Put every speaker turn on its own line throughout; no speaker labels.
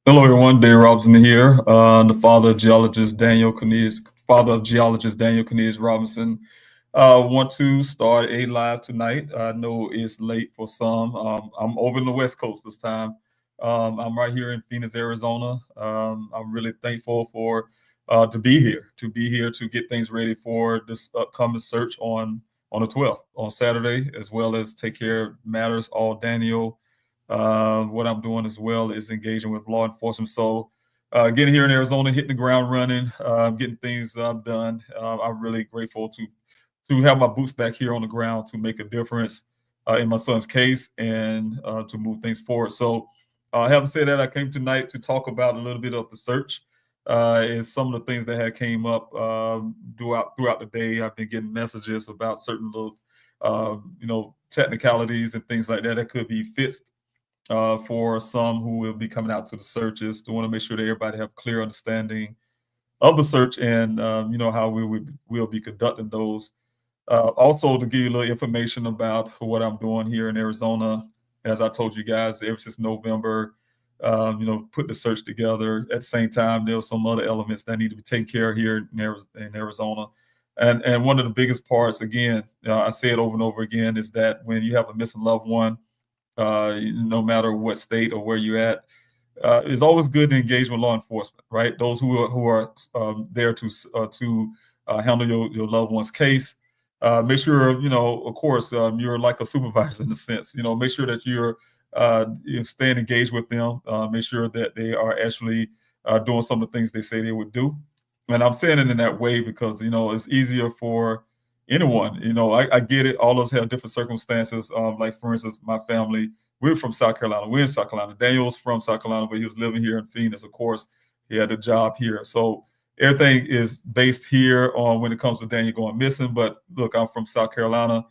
Hello, everyone. Dave Robinson here, the father of geologist Daniel Cornelius Robinson. Want to start a live tonight. I know it's late for some. I'm over in the West Coast this time. I'm right here in Phoenix, Arizona. I'm really thankful for to be here to get things ready for this upcoming search on the 12th on Saturday, as well as take care of matters all Daniel. What I'm doing as well is engaging with law enforcement. So, getting here in Arizona, hitting the ground running, getting things done. I'm really grateful to have my boots back here on the ground to make a difference in my son's case and to move things forward. So, having said that, I came tonight to talk about a little bit of the search and some of the things that had came up throughout the day. I've been getting messages about certain little, technicalities and things like that that could be fixed for some who will be coming out to the searches to want to make sure that everybody have clear understanding of the search and how will be conducting those. Also, to give you a little information about what I'm doing here in Arizona, as I told you guys, ever since November, put the search together. At the same time, there were some other elements that need to be taken care of here in Arizona. And one of the biggest parts, again, I say it over and over again, is that when you have a missing loved one, no matter what state or where you're at. It's always good to engage with law enforcement, right? Those who are there to handle your loved one's case. Make sure of course, you're like a supervisor in a sense. Make sure that you're staying engaged with them. Make sure that they are actually doing some of the things they say they would do. And I'm saying it in that way because it's easier for anyone. I get it. All of us have different circumstances. Like for instance, my family, we're from South Carolina. We're in South Carolina. Daniel's from South Carolina, but he was living here in Phoenix. Of course, he had a job here. So everything is based here on when it comes to Daniel going missing. But look, I'm from South Carolina.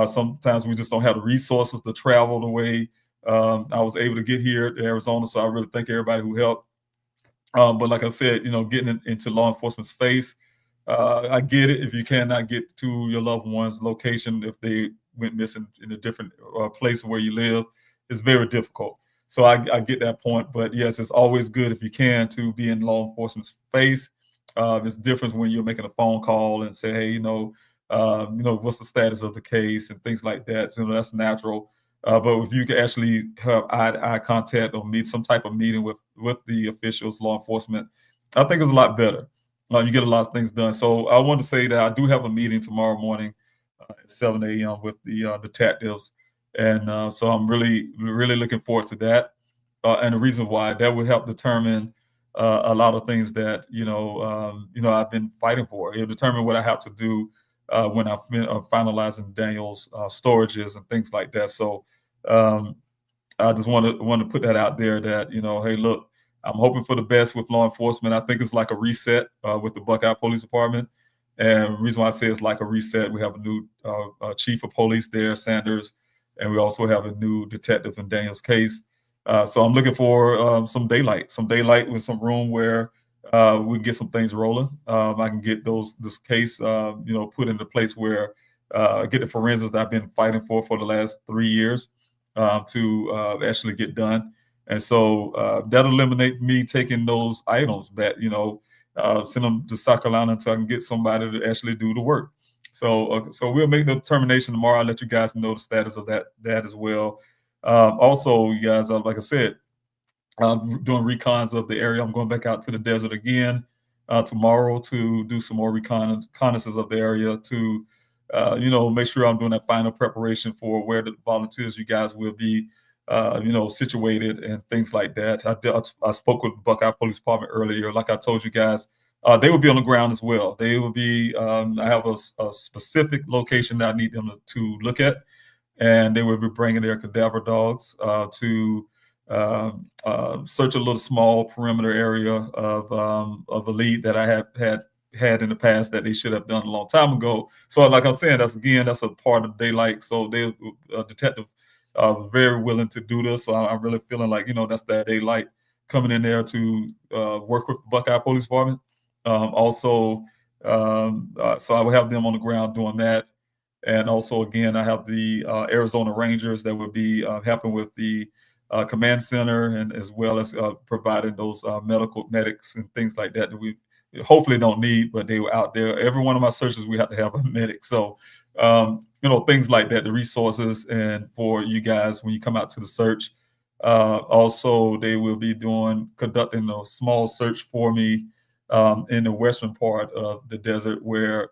Sometimes we just don't have the resources to travel the way I was able to get here to Arizona. So I really thank everybody who helped. But like I said, getting into law enforcement's face, I get it. If you cannot get to your loved one's location, if they went missing in a different place where you live, it's very difficult. So I get that point. But yes, it's always good if you can to be in law enforcement's face. It's different when you're making a phone call and say, hey, what's the status of the case and things like that. So, that's natural. But if you can actually have eye contact or meet some type of meeting with the officials, law enforcement, I think it's a lot better. You get a lot of things done. So I want to say that I do have a meeting tomorrow morning at 7 a.m. with the detectives, and so I'm really, really looking forward to that. And the reason why that would help determine a lot of things that I've been fighting for. It'll determine what I have to do when I'm finalizing Daniel's storages and things like that. So um, I just want to put that out there that hey, look, I'm hoping for the best with law enforcement. I think it's like a reset with the Buckeye Police Department. And the reason why I say it's like a reset, we have a new chief of police there, Sanders, and we also have a new detective in Daniel's case. So I'm looking for some daylight with some room where we can get some things rolling. I can get this case, put into place where get the forensics that I've been fighting for the last 3 years to actually get done. And so that'll eliminate me taking those items back, send them to South Carolina until I can get somebody to actually do the work. So we'll make the determination tomorrow. I'll let you guys know the status of that as well. Also, you guys, like I said, doing recons of the area. I'm going back out to the desert again tomorrow to do some more reconnaissance of the area to, make sure I'm doing that final preparation for where the volunteers, you guys, will be, situated and things like that. I spoke with Buckeye Police Department earlier. Like I told you guys, they will be on the ground as well. They will be. I have a specific location that I need them to look at, and they will be bringing their cadaver dogs to search a little small perimeter area of a lead that I have had in the past that they should have done a long time ago. So, like I'm saying, that's a part of daylight. So they detective very willing to do this. So I'm really feeling like that's that daylight coming in there to work with Buckeye Police Department. Also, so I will have them on the ground doing that. And also, again, I have the Arizona Rangers that would be helping with the command center, and as well as providing those medics and things like that we hopefully don't need, but they were out there. Every one of my searches, we have to have a medic. So, things like that, the resources, and for you guys when you come out to the search. Also, they will be conducting a small search for me in the western part of the desert, where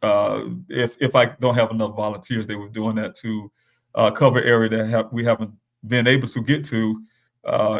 if I don't have enough volunteers, they were doing that to cover area that we haven't been able to get to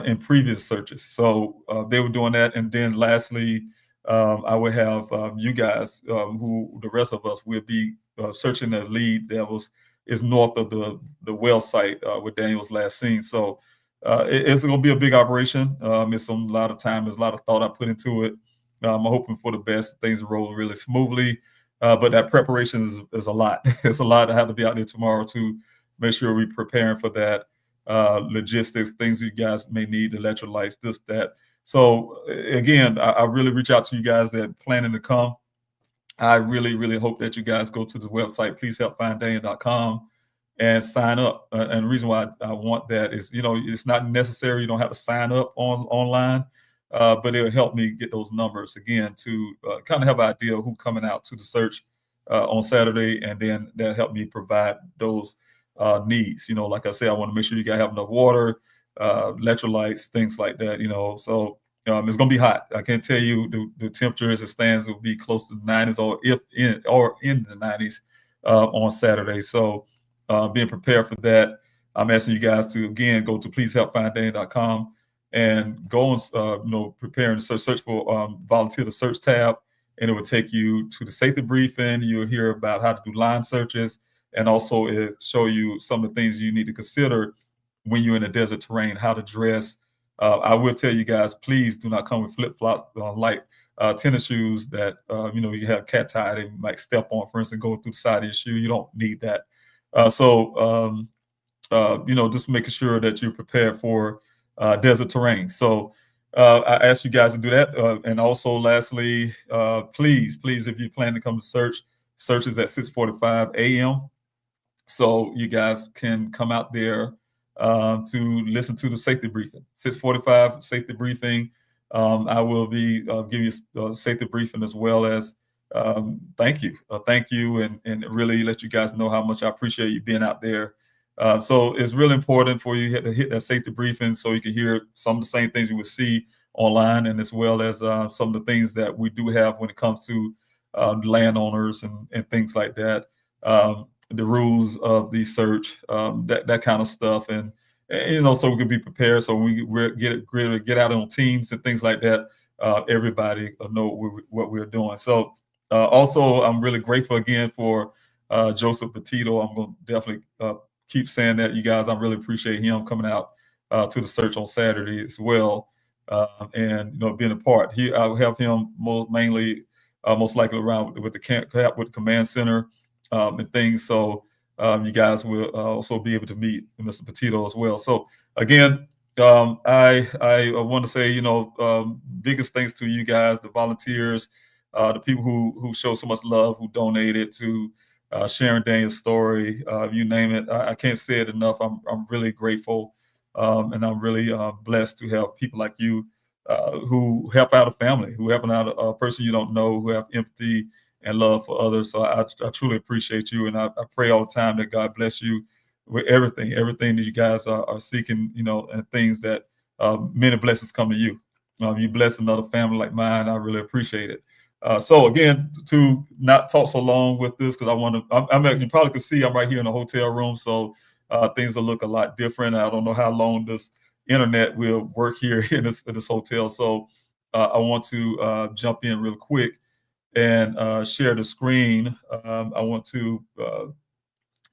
in previous searches. So they were doing that, and then lastly, I would have you guys, who the rest of us will be searching the lead that is north of the well site where Daniel was last seen. So it's going to be a big operation. It's a lot of time. There's a lot of thought I put into it. I'm hoping for the best. Things roll really smoothly. But that preparation is a lot. It's a lot. I have to be out there tomorrow to make sure we're preparing for that. Logistics, things you guys may need, electrolytes, this, that. So again, I really reach out to you guys that planning to come. I really, really hope that you guys go to the website, pleasehelpfinddaniel.com, and sign up. And the reason why I want that is, it's not necessary. You don't have to sign up online. But it'll help me get those numbers again to kind of have an idea of who's coming out to the search on Saturday, and then that'll help me provide those needs. Like I said, I want to make sure you guys have enough water, electrolytes, things like that. So it's going to be hot. I can't tell you the temperature as it stands will be close to the 90s, or in the 90s on Saturday. So being prepared for that, I'm asking you guys to again go to pleasehelpfinddaniel.com. and go and preparing to search for volunteer the search tab, and it will take you to the safety briefing. You'll hear about how to do line searches, and also it show you some of the things you need to consider when you're in a desert terrain, how to dress. I will tell you guys, please do not come with flip-flops, light tennis shoes that you have cat tie and might step on, for instance, go through the side of your shoe. You don't need that. Just making sure that you're prepared for desert terrain. So I ask you guys to do that. And also lastly, please, if you plan to come to search is at 6:45 a.m. So you guys can come out there to listen to the safety briefing. 6:45 safety briefing. I will be giving you a safety briefing, as well as thank you, and really let you guys know how much I appreciate you being out there. So it's really important for you to hit that safety briefing so you can hear some of the same things you would see online, and as well as some of the things that we do have when it comes to landowners and things like that, the rules of the search, that kind of stuff, and so we can be prepared. So we get out on teams and things like that. Everybody know what we're doing. So also, I'm really grateful again for Joseph Petito. I'm going to definitely keep saying that, you guys. I really appreciate him coming out to the search on Saturday as well, and being a part. I will have him most likely around with the command center and things. So you guys will also be able to meet Mr. Petito as well. So again, I want to say biggest thanks to you guys, the volunteers, the people who show so much love, who donated to sharing Daniel's story, you name it. I can't say it enough. I'm really grateful, and I'm really blessed to have people like you who help out a family, who help out a person you don't know, who have empathy and love for others. So I truly appreciate you, and I pray all the time that God bless you with everything that you guys are seeking, and things that many blessings come to you. You bless another family like mine. I really appreciate it. So again, to not talk so long with this, because you probably can see I'm right here in a hotel room, so things will look a lot different. I don't know how long this internet will work here in this hotel. So I want to jump in real quick and share the screen. I want to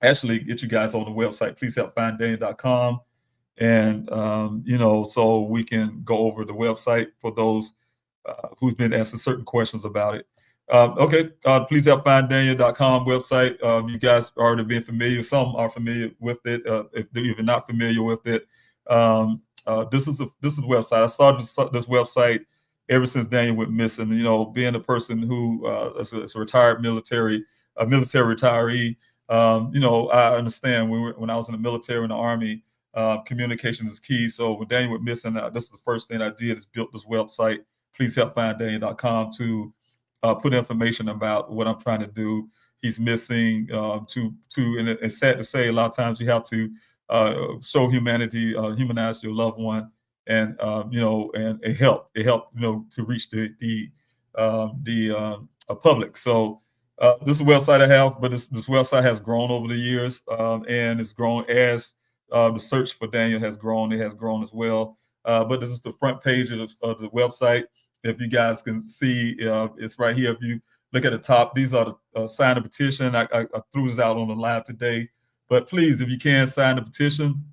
actually get you guys on the website, pleasehelpfinddaniel.com. And, so we can go over the website for those who's been asking certain questions about it. Okay, pleasehelpfinddaniel.com website. You guys already been familiar. Some are familiar with it. If you're not familiar with it, this is the website. I started this website ever since Daniel went missing. Being a person who is a retired military retiree. I understand when I was in the military, in the Army, Communication is key. So when Daniel went missing, this is the first thing I did is built this website, pleasehelpfinddaniel.com, to put information about what I'm trying to do. He's missing. And it's sad to say, a lot of times you have to show humanity, humanize your loved one, and and it helped. It helped, to reach the public. So this is a website I have, but this website has grown over the years, and it's grown as the search for Daniel has grown. It has grown as well. But this is the front page of the website. If you guys can see, it's right here. If you look at the top, these are the sign a petition. I threw this out on the live today. But please, if you can, sign the petition.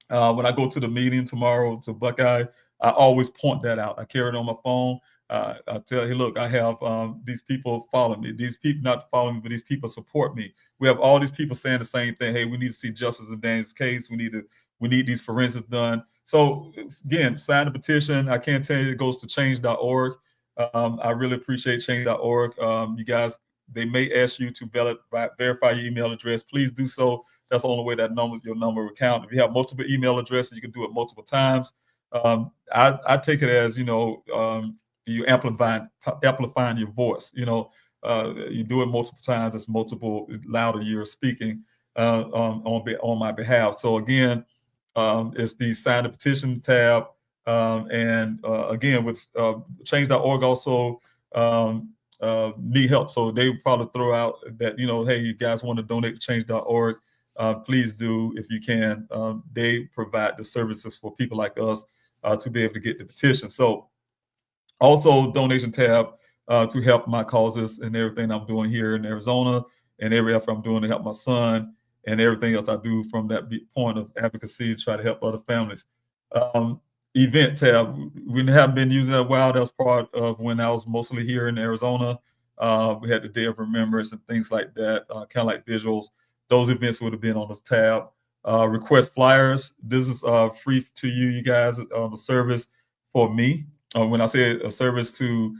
When I go to the meeting tomorrow to Buckeye, I always point that out. I carry it on my phone. I tell you, look, I have these people follow me. These people not follow me, but these people support me. We have all these people saying the same thing. Hey, we need to see justice in Daniel's case. We need these forensics done. So again, sign the petition. I can't tell you it goes to change.org. I really appreciate change.org. You guys, they may ask you to verify your email address. Please do so. That's the only way that your number will count. If you have multiple email addresses, you can do it multiple times. I take it as, you amplifying your voice. You do it multiple times. It's multiple louder you're speaking on my behalf. So again, it's the sign the petition tab, and again with change.org also need help. So they probably throw out that hey, you guys want to donate to change.org. Please do if you can. They provide the services for people like us to be able to get the petition. So also donation tab to help my causes and everything I'm doing here in Arizona, and every effort I'm doing to help my son, and everything else I do from that point of advocacy to try to help other families. Event tab, we haven't been using that a while. That was part of when I was mostly here in Arizona. We had the Day of Remembrance and things like that, kind of like visuals. Those events would have been on this tab. Request flyers. This is free to you guys, a service for me. When I say a service to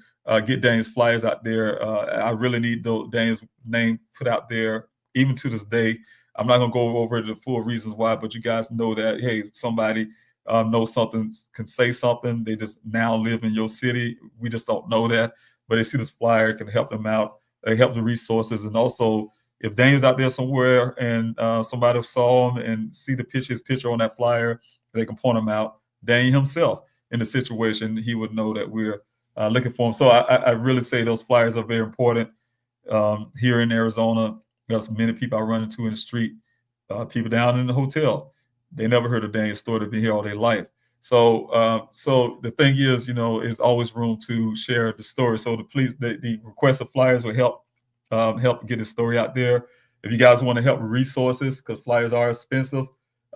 get Daniel's flyers out there, I really need Daniel's name put out there, even to this day. I'm not going to go over the full reasons why, but you guys know that, hey, somebody knows something, can say something. They just now live in your city. We just don't know that. But they see this flyer, it can help them out. They help the resources. And also, if Daniel's out there somewhere and somebody saw him and see his picture on that flyer, they can point him out. Daniel himself, in the situation, he would know that we're looking for him. So I really say those flyers are very important here in Arizona. There's many people I run into in the street, people down in the hotel. They never heard of Daniel's story. They've been here all their life. So the thing is, is always room to share the story. So the request of flyers will help get his story out there. If you guys want to help with resources, because flyers are expensive,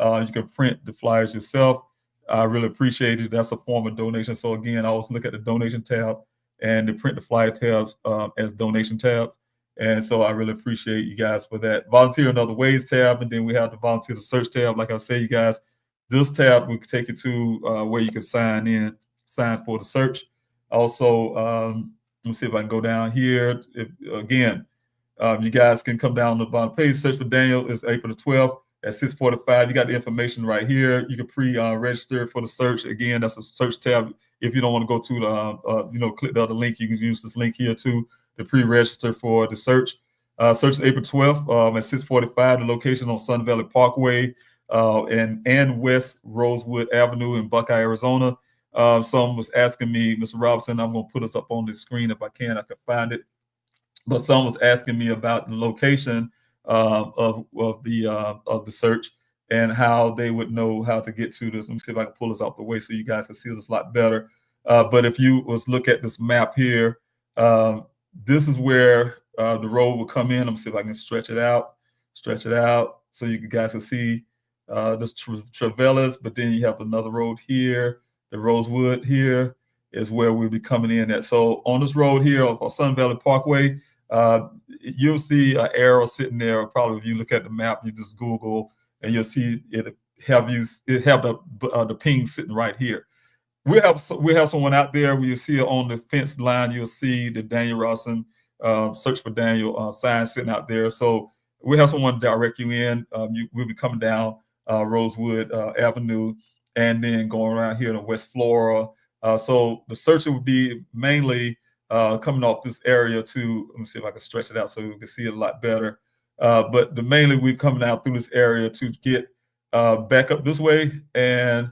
you can print the flyers yourself. I really appreciate it. That's a form of donation. So again, I always look at the donation tab and to print the flyer tabs as donation tabs. And so I really appreciate you guys for that. Volunteer in other ways tab, and then we have the volunteer to search tab. Like I say, you guys, this tab will take you to where you can sign for the search. Also, let me see if I can go down here. You guys can come down the bottom page. Search for Daniel is April the 12th at 6:45. You got the information right here. You can pre-register for the search. Again, that's a search tab. If you don't want to go to the, click the other link, you can use this link here too to pre-register for the search. Search is April 12th at 6:45. The location on Sun Valley Parkway and West Rosewood Avenue in Buckeye, Arizona. Someone was asking me, Mr. Robinson, I'm going to put us up on the screen if I can find it. But someone was asking me about the location of the search and how they would know how to get to this. Let me see if I can pull this out the way so you guys can see this a lot better. But if you look at this map here, this is where the road will come in. Let me see if I can stretch it out so you guys can see this Travelas, but then you have another road here. The Rosewood here is where we'll be coming in at. So on this road here of Sun Valley Parkway, you'll see an arrow sitting there. Probably if you look at the map, you just Google and you'll see it have the ping sitting right here. We have someone out there where you see it on the fence line. You'll see the Daniel Rawson search for Daniel sign sitting out there. So we have someone direct you in. We'll be coming down Rosewood Avenue, and then going around here to West Flora. So the search would be mainly coming off this area to, let me see if I can stretch it out so we can see it a lot better. But mainly we're coming out through this area to get back up this way. And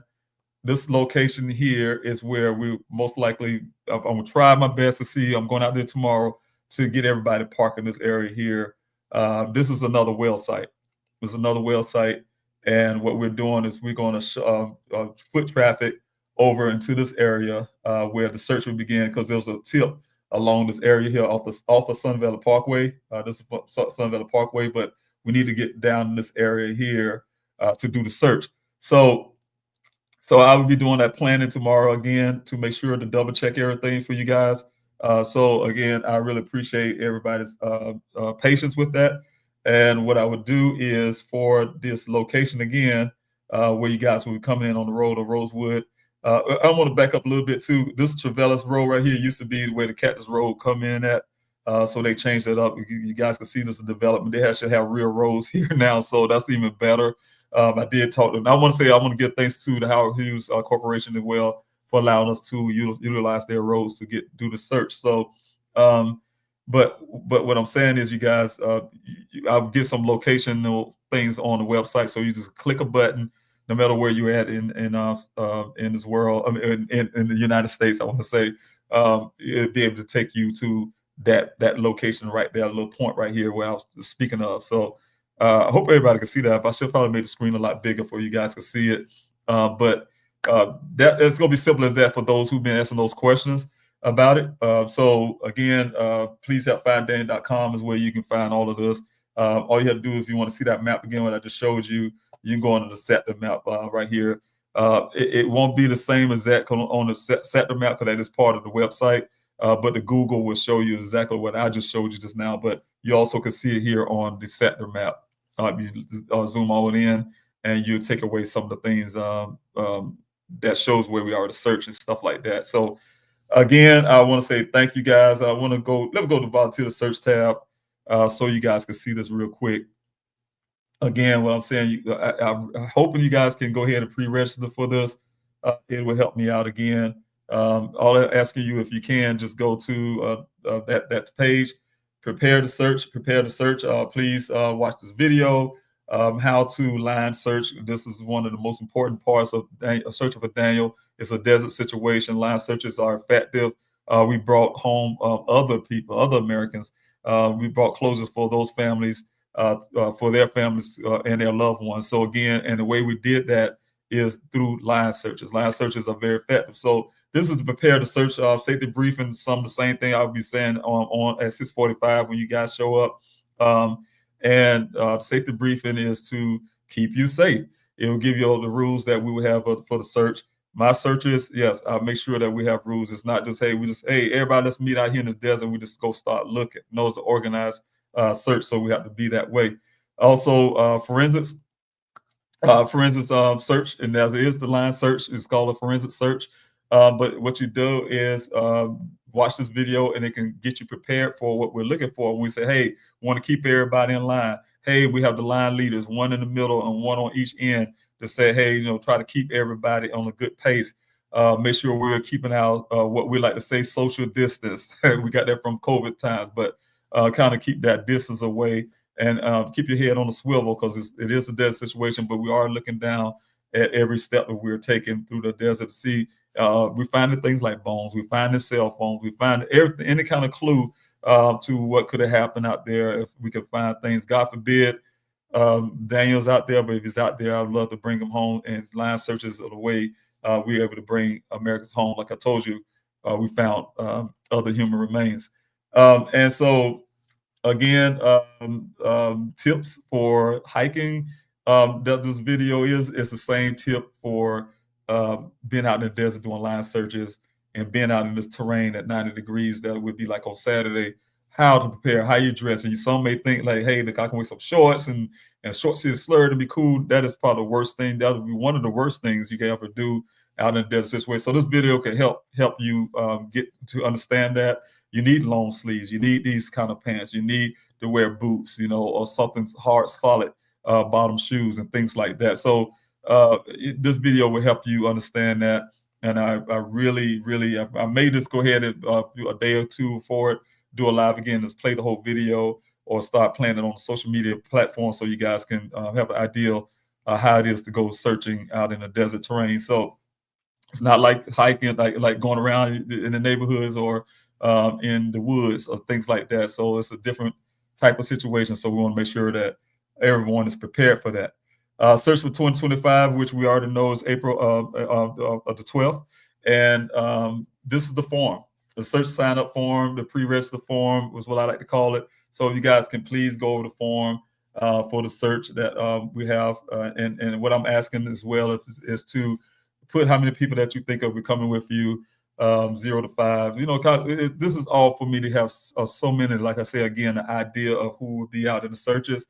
this location here is where we most likely, I'm gonna try my best to see, I'm going out there tomorrow to get everybody parked in this area here. This is another well site. This is another well site. And what we're doing is we're going to foot traffic over into this area where the search will begin, because there's a tip along this area here off of Sun Valley Parkway. This is Sun Valley Parkway, but we need to get down in this area here to do the search. So I will be doing that planning tomorrow again to make sure to double check everything for you guys. So again, I really appreciate everybody's patience with that. And what I would do is for this location again, where you guys will be coming in on the road of Rosewood. I want to back up a little bit too. This Travellis Road right here used to be where the Cactus Road come in at. So they changed it up. You guys can see this development. They should have real roads here now, so that's even better. I did talk to them. I want to give thanks to the Howard Hughes Corporation as well for allowing us to utilize their roads to do the search. So, but what I'm saying is, you guys, I'll get some location things on the website, so you just click a button, no matter where you're at in this world, I mean, in the United States, I want to say, it'll be able to take you to that location right there, a little point right here where I was speaking of. So. I hope everybody can see that. I should probably make the screen a lot bigger for you guys to see it. But it's going to be simple as that for those who've been asking those questions about it. So again, please help finddaniel.com is where you can find all of this. All you have to do, if you want to see that map again, what I just showed you, you can go on the sector map right here. It won't be the same as that on the sector map, because that is part of the website. But the Google will show you exactly what I just showed you just now. But you also can see it here on the sector map. You zoom all in, and you take away some of the things that shows where we are to search and stuff like that. So again, I want to say thank you guys. Let me go to the volunteer search tab so you guys can see this real quick. Again, what I'm saying, I'm hoping you guys can go ahead and pre-register for this. It will help me out again. All I'm asking you, if you can, just go to that page. Prepare to search. Please watch this video. How to line search. This is one of the most important parts of searching for Daniel. It's a desert situation. Line searches are effective. We brought home other people, other Americans. We brought closures for those families, for their families and their loved ones. So again, and the way we did that is through line searches. Line searches are very effective. So this is to prepare to search. Safety briefing, some of the same thing I'll be saying on at 6:45 when you guys show up. Safety briefing is to keep you safe. It will give you all the rules that we will have for the search. My searches, yes, I'll make sure that we have rules. It's not just, hey, everybody, let's meet out here in this desert and we just go start looking. No, it's an organized search, so we have to be that way. Also, forensics search, and as it is the line search, it's called a forensic search. But what you do is watch this video, and it can get you prepared for what we're looking for. When we say, hey, we want to keep everybody in line. Hey, we have the line leaders, one in the middle and one on each end, to say, hey, try to keep everybody on a good pace. Make sure we're keeping out what we like to say, social distance. We got that from COVID times, but kind of keep that distance away, and keep your head on the swivel, because it is a desert situation, but we are looking down at every step that we're taking through the desert to see. We find things like bones, we find the cell phones, we find everything, any kind of clue to what could have happened out there. If we could find things, God forbid, Daniel's out there, but if he's out there, I'd love to bring him home. And line searches are the way we're able to bring Americans home. Like I told you, we found other human remains. And so, again, tips for hiking. That this video it's the same tip for being out in the desert doing line searches, and being out in this terrain at 90 degrees that would be like on Saturday. How to prepare, how you dress. And some may think like, hey, look, I can wear some shorts and shorts is slurred and be cool. That is probably the worst thing. That would be one of the worst things you can ever do out in the desert situation. So this video can help you get to understand that. You need long sleeves. You need these kind of pants. You need to wear boots, or something hard, solid. bottom shoes and things like that. So this video will help you understand that. And I really, really, I may just go ahead and do a day or two for it, do a live again, just play the whole video or start playing it on the social media platform so you guys can have an idea how it is to go searching out in the desert terrain. So it's not like hiking, like going around in the neighborhoods or in the woods or things like that. So it's a different type of situation. So we want to make sure that everyone is prepared for that. Search for 2025, which we already know is April of the 12th. And this is the form, the search sign up form, the pre-register form was what I like to call it. So you guys can please go over the form for the search that we have. And what I'm asking as well is to put how many people that you think will be coming with you, 0 to 5. You know, this is all for me to have so many, like I say again, the idea of who will be out in the searches.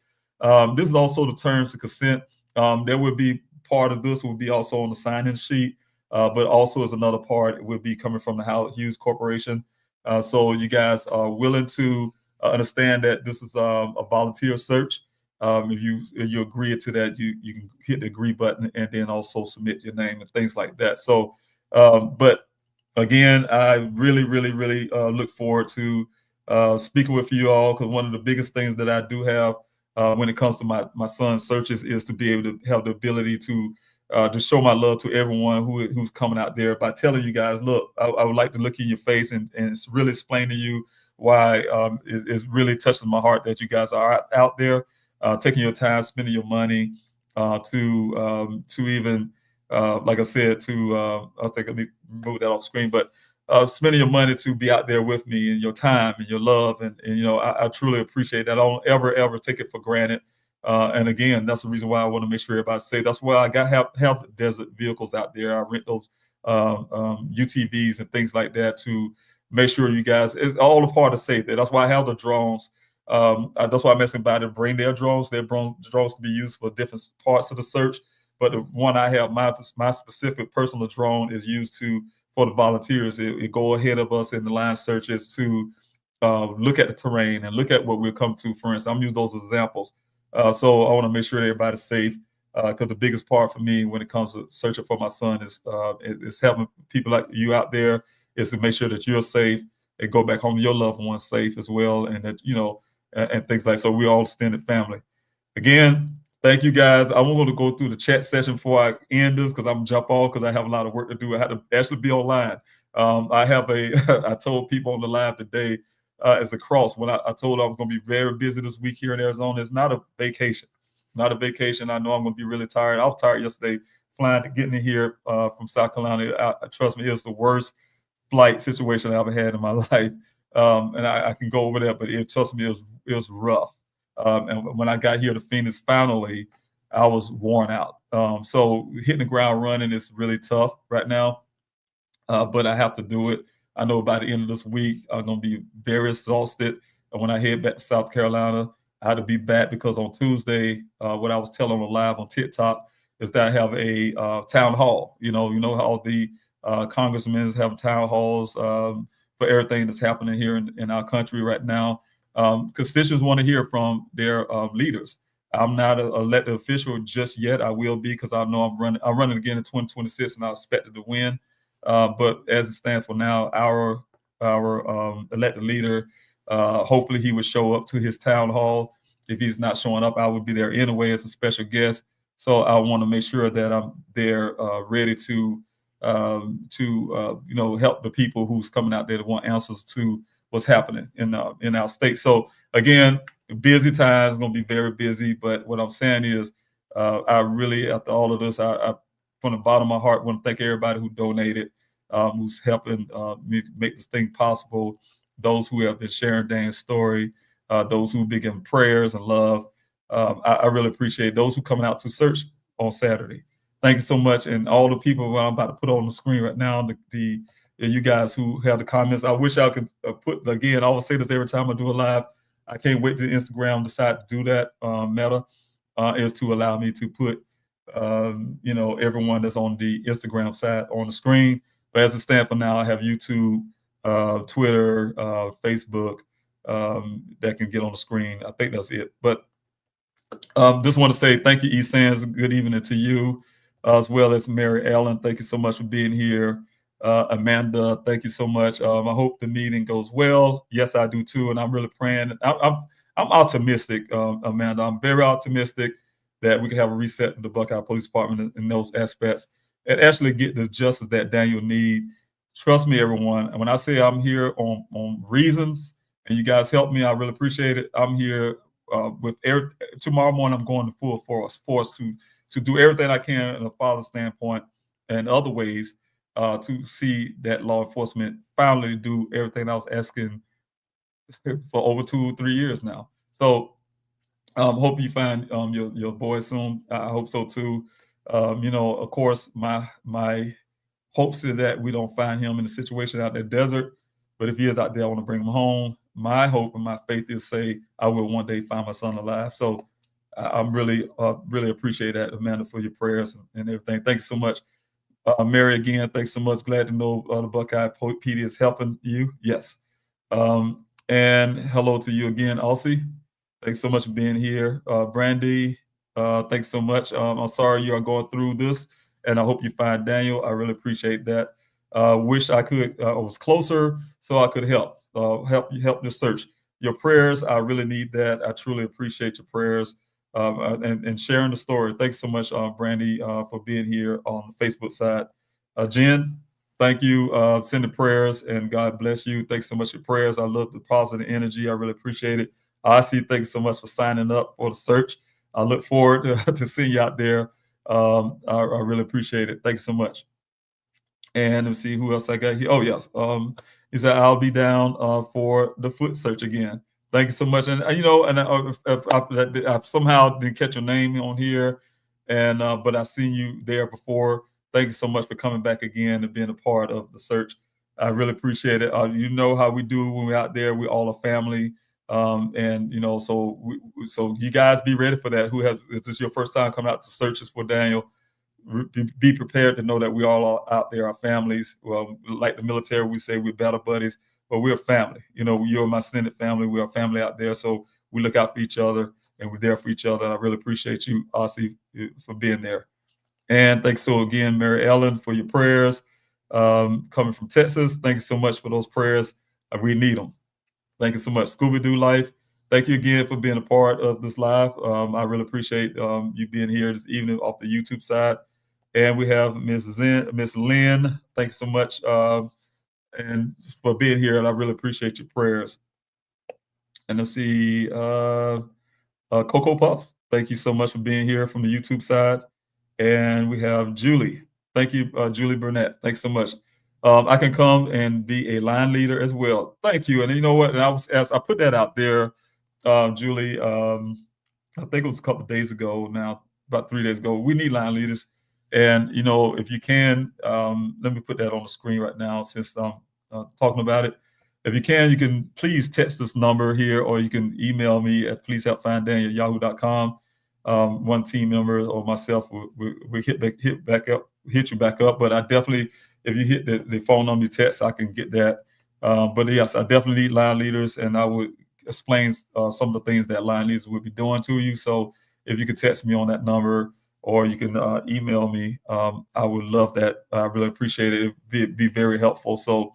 This is also the terms of consent. There will be part of this will be also on the sign-in sheet, but also as another part, it will be coming from the Howard Hughes Corporation. So you guys are willing to understand that this is a volunteer search. If you agree to that, you can hit the agree button and then also submit your name and things like that. So, but again, I really, really, really look forward to speaking with you all, because one of the biggest things that I do have when it comes to my son's searches is to be able to have the ability to show my love to everyone who's coming out there by telling you guys, look, I would like to look in your face and really explain to you why it's really touching my heart that you guys are out there. Taking your time, spending your money to even, like I said, I think let me move that off screen, but spending your money to be out there with me, and your time and your love, and you know, I truly appreciate that. I don't ever take it for granted. And again, that's the reason why I want to make sure everybody's safe. That's why I have desert vehicles out there. I rent those UTVs and things like that to make sure you guys, it's all a part of safety. That's why I have the drones. That's why I'm asking about to bring their drones. Their drones can be used for different parts of the search, but the one I have, my specific personal drone, is used for the volunteers. It go ahead of us in the line searches to look at the terrain and look at what we'll come to. For instance, I'm using those as examples. So I want to make sure that everybody's safe, because the biggest part for me when it comes to searching for my son is helping people like you out there, is to make sure that you're safe and go back home to your loved ones safe as well, and that, you know, and things like so. We all extended family. Again, thank you guys. I'm going to go through the chat session before I end this, because I'm gonna jump off because I have a lot of work to do. I had to actually be online. I have I told people on the live today as a cross when I told I was going to be very busy this week here in Arizona. It's not a vacation, not a vacation. I know I'm going to be really tired. I was tired yesterday flying to getting in here from South Carolina. Trust me, it's the worst flight situation I ever had in my life. And I can go over there, but trust me, it was rough. And when I got here to Phoenix, finally, I was worn out. So hitting the ground running is really tough right now, but I have to do it. I know by the end of this week, I'm going to be very exhausted. And when I head back to South Carolina, I had to be back because on Tuesday, what I was telling them live on TikTok is that I have a town hall. You know how the congressmen have town halls for everything that's happening here in our country right now. Constituents want to hear from their leaders. I'm not an elected official just yet. I will be, because I know I'm running again in 2026, and I expected to win. But as it stands for now, our elected leader, hopefully he would show up to his town hall. If he's not showing up, I would be there anyway as a special guest. So I want to make sure that I'm there, ready to help the people who's coming out there to want answers to what's happening in our state. So again, busy times, going to be very busy. But what I'm saying is, I really, after all of this, I from the bottom of my heart, want to thank everybody who donated, who's helping me make this thing possible. Those who have been sharing Dan's story, those who've been giving prayers and love. I really appreciate those who coming out to search on Saturday. Thank you so much. And all the people I'm about to put on the screen right now, you guys who have the comments, I wish I could put, again, I will say this every time I do a live. I can't wait till Instagram decide to do that. Meta is to allow me to put, everyone that's on the Instagram side on the screen. But as it stands for now, I have YouTube, Twitter, Facebook that can get on the screen. I think that's it. But Just want to say thank you, Sands. Good evening to you, as well as Mary Ellen. Thank you so much for being here. Amanda, thank you so much. I hope the meeting goes well. Yes, I do too, and I'm really praying. I'm optimistic, Amanda. I'm very optimistic that we can have a reset with the Buckeye Police Department in those aspects and actually get the justice that Daniel need. Trust me, everyone. And when I say I'm here on reasons, and you guys help me, I really appreciate it. I'm here with tomorrow morning. I'm going to full force to do everything I can in a father standpoint and other ways to see that law enforcement finally do everything I was asking for over 2 or 3 years now. So hope you find your boy soon. I hope so too. Of course, my hopes is that we don't find him in a situation out in the desert. But if he is out there, I want to bring him home. My hope and my faith is say I will one day find my son alive. So I'm really appreciate that, Amanda, for your prayers and everything. Thanks so much. Mary, again, thanks so much. Glad to know the Buckeye PD is helping you. Yes. And hello to you again, Elsie. Thanks so much for being here. Brandy, thanks so much. I'm sorry you are going through this, and I hope you find Daniel. I really appreciate that. Wish I could I was closer so I could help you help your search. Your prayers, I really need that. I truly appreciate your prayers and sharing the story. Thanks so much, Brandy, for being here on the Facebook side. Jen, thank you. Sending prayers and God bless you. Thanks so much for prayers. I love the positive energy. I really appreciate it. I see. Thanks so much for signing up for the search. I look forward to seeing you out there. I really appreciate it. Thanks so much. And let's see who else I got here. Oh, yes. He said, I'll be down for the foot search again. Thank you so much. And, and if I somehow didn't catch your name on here, and but I've seen you there before. Thank you so much for coming back again and being a part of the search. I really appreciate it. You know how we do when we're out there. We're all a family. And so you guys be ready for that. If this is your first time coming out to searches for Daniel, be prepared to know that we all are out there, our families. Well, like the military, we say we're battle buddies, but we're a family. You're my Senate family. We're a family out there, so we look out for each other and we're there for each other. And I really appreciate you, Ossie, for being there. And thanks so again, Mary Ellen, for your prayers. Coming from Texas, thanks so much for those prayers. We need them. Thank you so much, Scooby Doo Life. Thank you again for being a part of this live. I really appreciate you being here this evening off the YouTube side. And we have Miss Lynn. Thanks so much and for being here. And I really appreciate your prayers. And let's see, Cocoa Puffs. Thank you so much for being here from the YouTube side. And we have Julie. Thank you, Julie Burnett. Thanks so much. I can come and be a line leader as well. Thank you. And you know what? And I put that out there, Julie. I think it was a couple of days ago now, about 3 days ago. We need line leaders. And if you can, let me put that on the screen right now since I'm talking about it. If you can please text this number here, or you can email me at pleasehelpfinddaniel@yahoo.com. One team member or myself will hit you back up. But I definitely, if you hit the phone number, you text, I can get that. But yes, I definitely need line leaders, and I would explain some of the things that line leaders would be doing to you. So if you could text me on that number, or you can email me, I would love that. I really appreciate it. It'd be very helpful. So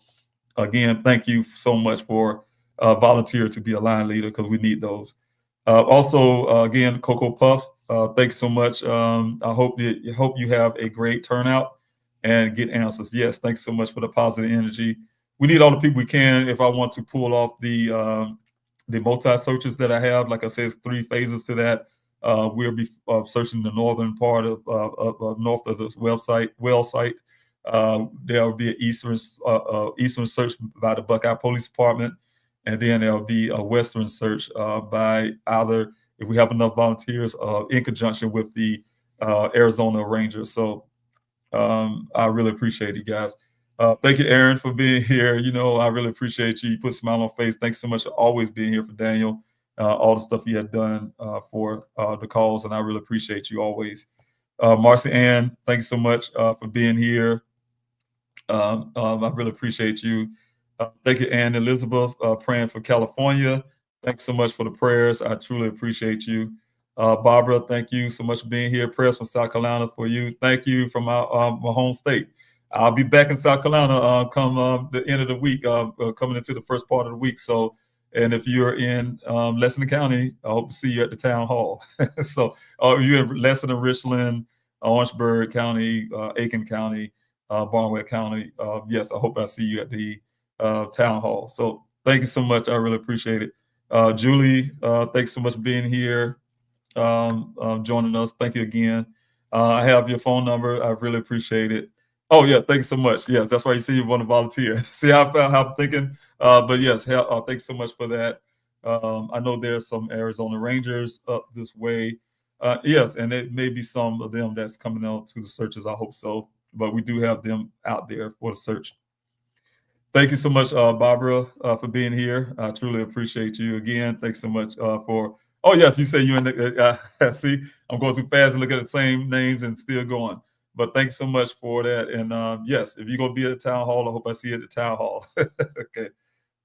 again, thank you so much for volunteer to be a line leader, because we need those. Also, again, Cocoa Puffs, thanks so much. I hope you have a great turnout and get answers. Yes, thanks so much for the positive energy. We need all the people we can. If I want to pull off the multi searches that I have, like I said, it's 3 phases to that. We'll be searching the northern part of north of this well site. There will be an eastern search by the Buckeye Police Department, and then there'll be a western search by either, if we have enough volunteers, in conjunction with the Arizona Rangers. So I really appreciate you guys. Thank you, Aaron, for being here. I really appreciate you. You put a smile on my face. Thanks so much for always being here for Daniel. All the stuff you had done for the calls, and I really appreciate you always. Marcy Ann, thanks so much for being here. I really appreciate you. Thank you, Ann Elizabeth, praying for California. Thanks so much for the prayers. I truly appreciate you. Barbara, thank you so much for being here. Prayers from South Carolina for you. Thank you from my home state. I'll be back in South Carolina come the end of the week, coming into the first part of the week. So, and if you're in Lexington County, I hope to see you at the town hall. So, if you're in Lexington, Richland, Orangeburg County, Aiken County, Barnwell County, yes, I hope I see you at the town hall. So, thank you so much. I really appreciate it. Julie, thanks so much for being here, joining us. Thank you again. I have your phone number. I really appreciate it. Oh yeah, thanks so much. Yes, that's why you see you want to volunteer. See how I'm thinking. But yes, thanks so much for that. I know there's some Arizona Rangers up this way. Yes, and it may be some of them that's coming out to the searches. I hope so. But we do have them out there for the search. Thank you so much, Barbara, for being here. I truly appreciate you again. Thanks so much for. Oh yes, you say you in the. See, I'm going too fast and look at the same names and still going. But thanks so much for that. And yes, if you're gonna be at the town hall, I hope I see you at the town hall. Okay.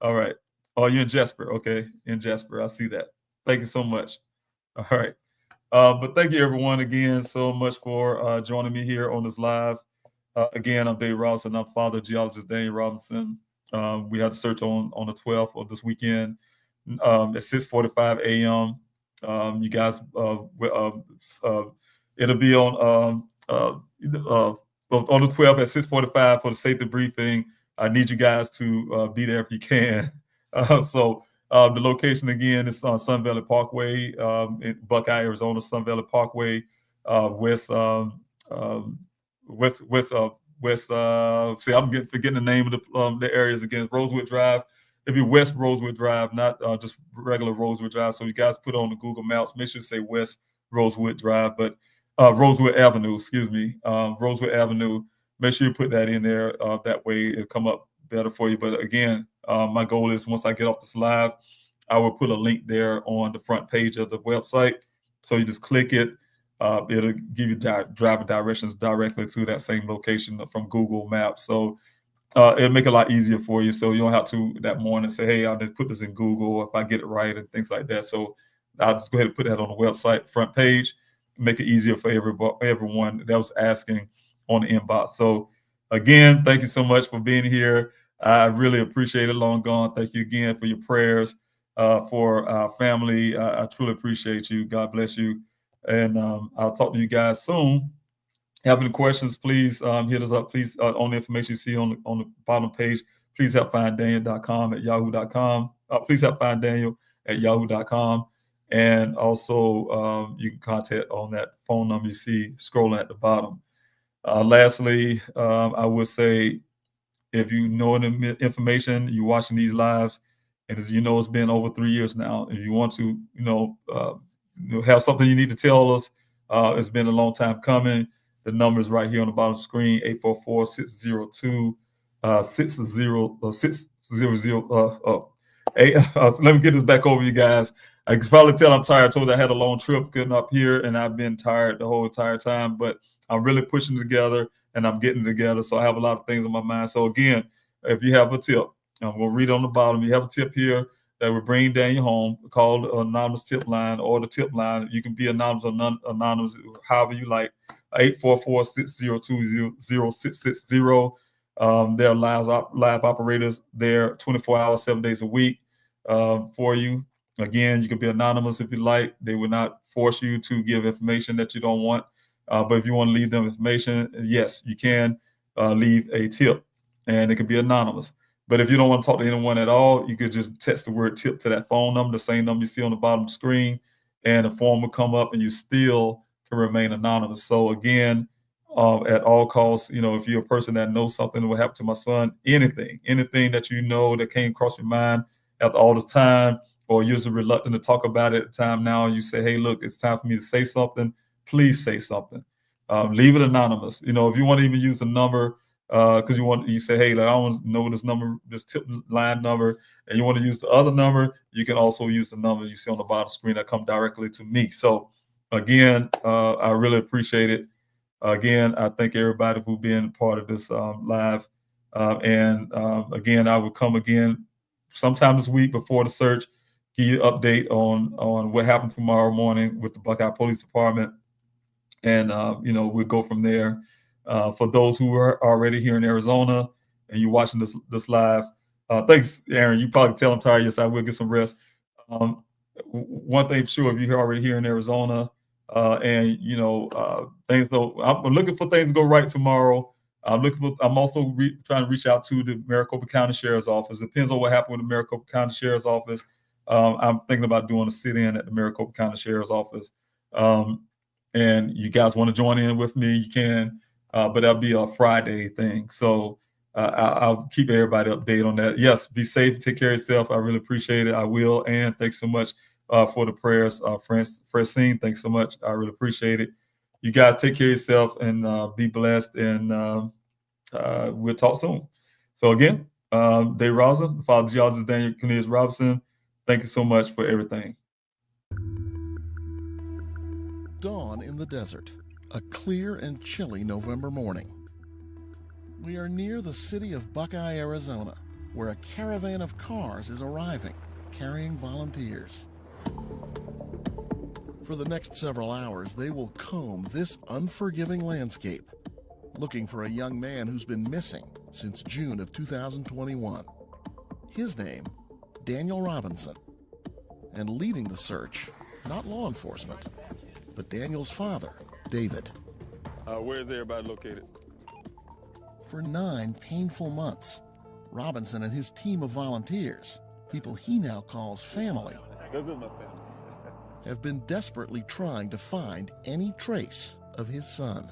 All right. Oh, you're in Jasper. Okay, in Jasper. I see that. Thank you so much. All right. But thank you everyone again so much for joining me here on this live. Again, I'm Dave Robinson. I'm father geologist Daniel Robinson. We had the search on the 12th of this weekend at 6:45 a.m. You guys, it'll be on the 12th at 6:45 for the safety briefing. I need you guys to be there if you can. So the location again is on Sun Valley Parkway in Buckeye, Arizona. Sun Valley Parkway, west. See, I'm forgetting the name of the areas again. Rosewood Drive. It'd be West Rosewood Drive, not just regular Rosewood Drive. So you guys put on the Google Maps. Make sure you say West Rosewood Drive, but Rosewood Avenue. Excuse me, Rosewood Avenue. Make sure you put that in there. That way it'll come up better for you. But again, my goal is once I get off this live, I will put a link there on the front page of the website. So you just click it. It'll give you driving directions directly to that same location from Google Maps. So it'll make it a lot easier for you. So you don't have to that morning say, hey, I'll just put this in Google if I get it right and things like that. So I'll just go ahead and put that on the website front page, make it easier for everyone that was asking on the inbox. So again, thank you so much for being here. I really appreciate it. Long gone. Thank you again for your prayers for our family. I truly appreciate you. God bless you. And I'll talk to you guys soon. Have any questions, please hit us up. Please, on the information you see on the bottom page, please help find Daniel.com at yahoo.com. Please help find Daniel at yahoo.com. And also, you can contact on that phone number you see scrolling at the bottom. Lastly, I would say, if you know the information, you're watching these lives, and as you know, it's been over 3 years now. If you want to, have something you need to tell us, it's been a long time coming. The number is right here on the bottom of the screen, 844-602-600. Let me get this back over you guys. I can probably tell I'm tired. I told you I had a long trip getting up here, and I've been tired the whole entire time, but I'm really pushing together, and I'm getting together. So I have a lot of things on my mind. So again, if you have a tip, I'm going to read on the bottom. You have a tip here that will bring Daniel home. Call the anonymous tip line or the tip line. You can be anonymous or non-anonymous, however you like. 844-602-0660. There are live operators there 24 hours, 7 days a week for you. Again, you can be anonymous if you like. They will not force you to give information that you don't want. But if you want to leave them information, yes, you can leave a tip, and it can be anonymous. But if you don't want to talk to anyone at all, you could just text the word tip to that phone number, the same number you see on the bottom of the screen, and a form will come up, and you still can remain anonymous. So again, at all costs, if you're a person that knows something that will happen to my son, anything that you know that came across your mind after all this time, or you're just reluctant to talk about it at the time now, you say, hey, look, it's time for me to say something, please say something. Leave it anonymous. If you want to even use the number, because you say, hey, I want to know this number, this tip line number, and you want to use the other number, you can also use the number you see on the bottom screen that come directly to me. So again, I really appreciate it. Again, I thank everybody for being part of this live. And again, I will come again sometime this week before the search give you an update on what happened tomorrow morning with the Buckeye Police Department, and we'll go from there. For those who are already here in Arizona and you're watching this live, thanks, Aaron. You probably tell I'm tired. Yes, I will get some rest. One thing for sure, if you're already here in Arizona, and things though, I'm looking for things to go right tomorrow. I'm also trying to reach out to the Maricopa County Sheriff's Office. Depends on what happened with the Maricopa County Sheriff's Office. I'm thinking about doing a sit-in at the Maricopa County Sheriff's Office. And you guys want to join in with me, you can, but that'll be a Friday thing. So I'll keep everybody updated on that. Yes, be safe, take care of yourself. I really appreciate it. I will. And thanks so much for the prayers. Francine, thanks so much. I really appreciate it. You guys take care of yourself and be blessed. And we'll talk soon. So again, Dave Robinson, Father Geologist Daniel Cornelius Robinson, thank you so much for everything.
Dawn in the desert, a clear and chilly November morning. We are near the city of Buckeye, Arizona, where a caravan of cars is arriving, carrying volunteers. For the next several hours, they will comb this unforgiving landscape, looking for a young man who's been missing since June of 2021. His name, Daniel Robinson. And leading the search, not law enforcement, but Daniel's father, David.
Where is everybody located?
For 9 painful months, Robinson and his team of volunteers, people he now calls family,
This is my family.
have been desperately trying to find any trace of his son.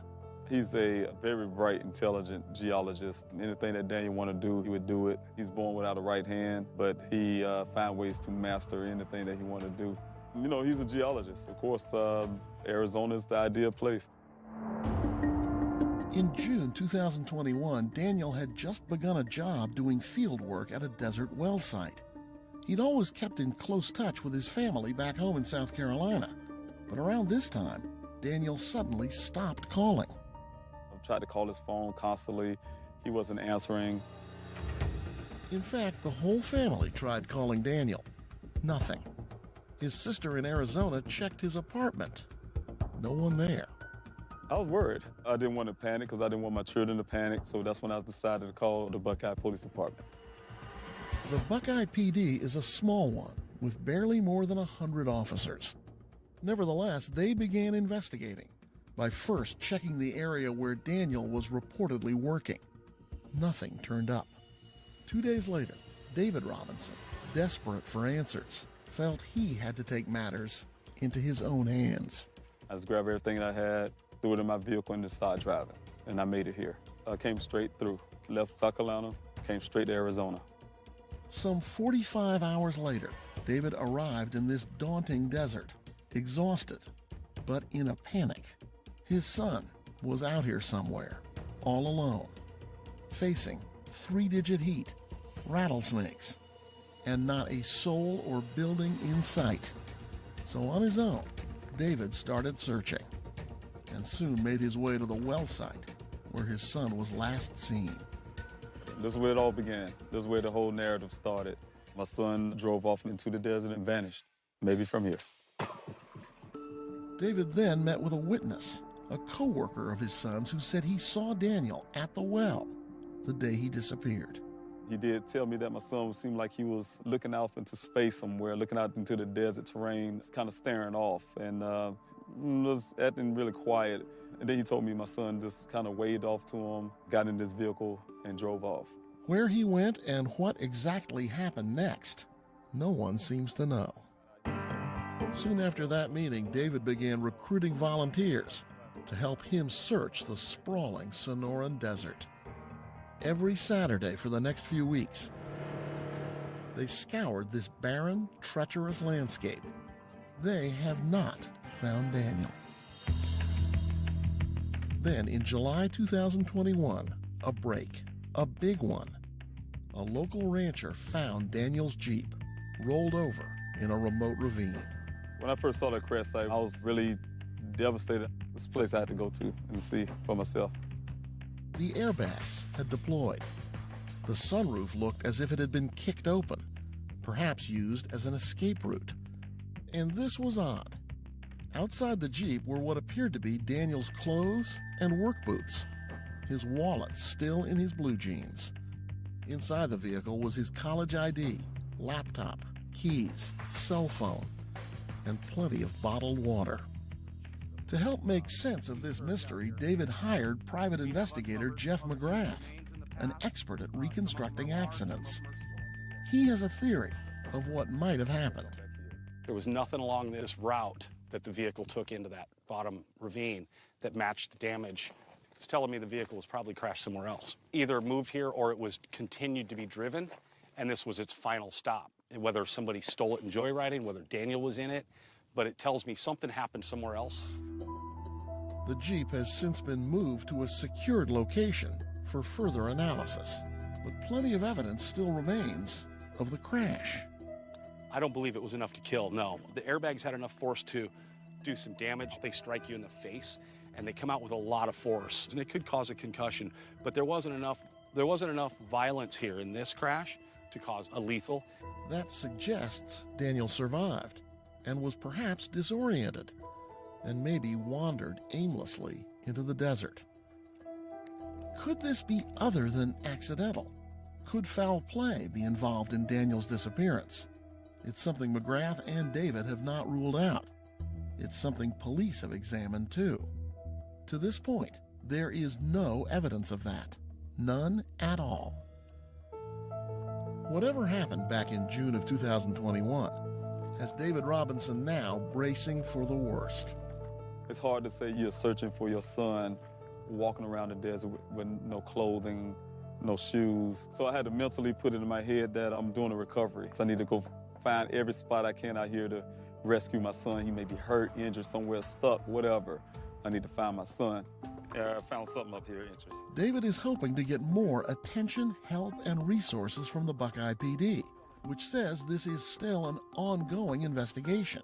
He's a very bright, intelligent geologist. Anything that Daniel wanted to do, he would do it. He's born without a right hand, but he found ways to master anything that he wanted to do. He's a geologist. Of course, Arizona is the ideal place.
In June 2021, Daniel had just begun a job doing field work at a desert well site. He'd always kept in close touch with his family back home in South Carolina. But around this time, Daniel suddenly stopped calling.
I've tried to call his phone constantly. He wasn't answering.
In fact, the whole family tried calling Daniel. Nothing. His sister in Arizona checked his apartment. No one there.
I was worried. I didn't want to panic because I didn't want my children to panic, so that's when I decided to call the Buckeye Police Department.
The Buckeye PD is a small one with barely more than 100 officers. Nevertheless, they began investigating by first checking the area where Daniel was reportedly working. Nothing turned up. 2 days later, David Robinson, desperate for answers, felt he had to take matters into his own hands.
I just grabbed everything I had, threw it in my vehicle, and just started driving. And I made it here. I came straight through. Left South Carolina, came straight to Arizona.
Some 45 hours later, David arrived in this daunting desert, exhausted, but in a panic. His son was out here somewhere, all alone, facing 3-digit heat, rattlesnakes, and not a soul or building in sight. So on his own, David started searching and soon made his way to the well site where his son was last seen.
This is where it all began. This is where the whole narrative started. My son drove off into the desert and vanished, maybe from here.
David then met with a witness, a co-worker of his son's, who said he saw Daniel at the well the day he disappeared.
He did tell me that my son seemed like he was looking out into space somewhere, looking out into the desert terrain, kind of staring off, and was acting really quiet. And then he told me my son just kind of waved off to him, got in this vehicle, and drove off.
Where he went and what exactly happened next, no one seems to know. Soon after that meeting, David began recruiting volunteers to help him search the sprawling Sonoran Desert. Every Saturday for the next few weeks, they scoured this barren, treacherous landscape. They have not found Daniel. Then in July 2021, a break, a big one. A local rancher found Daniel's Jeep rolled over in a remote ravine.
When I first saw that crash site, I was really devastated. This place I had to go to and see for myself.
The airbags had deployed. The sunroof looked as if it had been kicked open, perhaps used as an escape route. And this was odd. Outside the Jeep were what appeared to be Daniel's clothes and work boots, his wallet still in his blue jeans. Inside the vehicle was his college ID, laptop, keys, cell phone, and plenty of bottled water. To help make sense of this mystery, David hired private investigator Jeff McGrath, an expert at reconstructing accidents. He has a theory of what might have happened.
There was nothing along this route that the vehicle took into that bottom ravine that matched the damage. It's telling me the vehicle was probably crashed somewhere else. Either moved here or it was continued to be driven, and this was its final stop. And whether somebody stole it in joyriding, whether Daniel was in it, but it tells me something happened somewhere else.
The Jeep has since been moved to a secured location for further analysis, but plenty of evidence still remains of the crash.
I don't believe it was enough to kill, no. The airbags had enough force to do some damage. They strike you in the face, and they come out with a lot of force, and it could cause a concussion, but there wasn't enough violence here in this crash to cause a lethal.
That suggests Daniel survived and was perhaps disoriented and maybe wandered aimlessly into the desert. Could this be other than accidental? Could foul play be involved in Daniel's disappearance? It's something McGrath and David have not ruled out. It's something police have examined too. To this point, there is no evidence of that. None at all. Whatever happened back in June of 2021 has David Robinson now bracing for the worst.
It's hard to say you're searching for your son, walking around the desert with no clothing, no shoes. So I had to mentally put it in my head that I'm doing a recovery. So I need to go find every spot I can out here to rescue my son. He may be hurt, injured, somewhere stuck, whatever. I need to find my son. Yeah, I found something up here interesting.
David is hoping to get more attention, help, and resources from the Buckeye PD, which says this is still an ongoing investigation,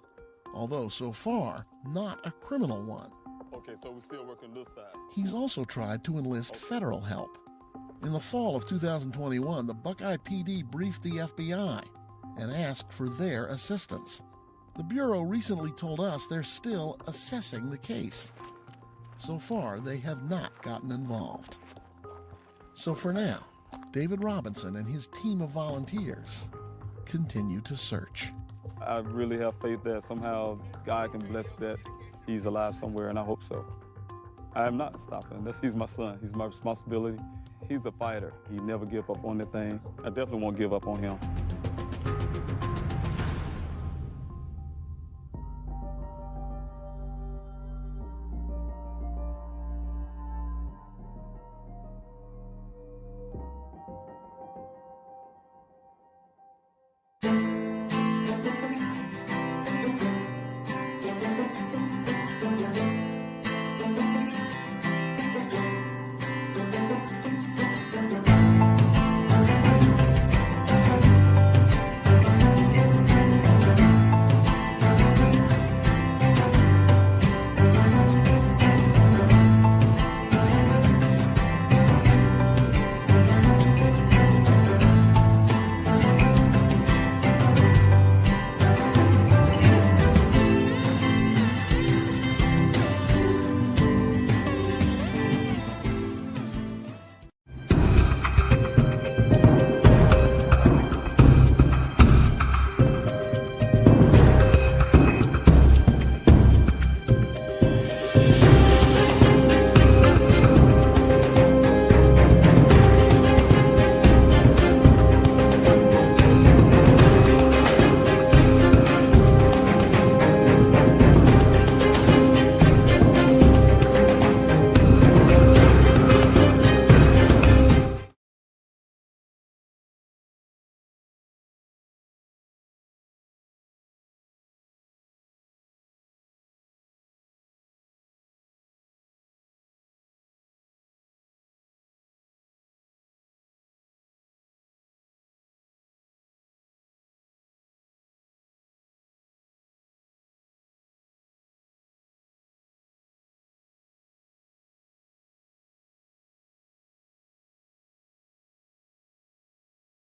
although so far not a criminal one.
Okay, so we're still working this side.
He's also tried to enlist federal help. In the fall of 2021, the Buckeye PD briefed the FBI and asked for their assistance. The Bureau recently told us they're still assessing the case. So far, they have not gotten involved. So for now, David Robinson and his team of volunteers continue to search.
I really have faith that somehow God can bless that he's alive somewhere, and I hope so. I am not stopping. He's my son. He's my responsibility. He's a fighter. He never give up on anything. I definitely won't give up on him.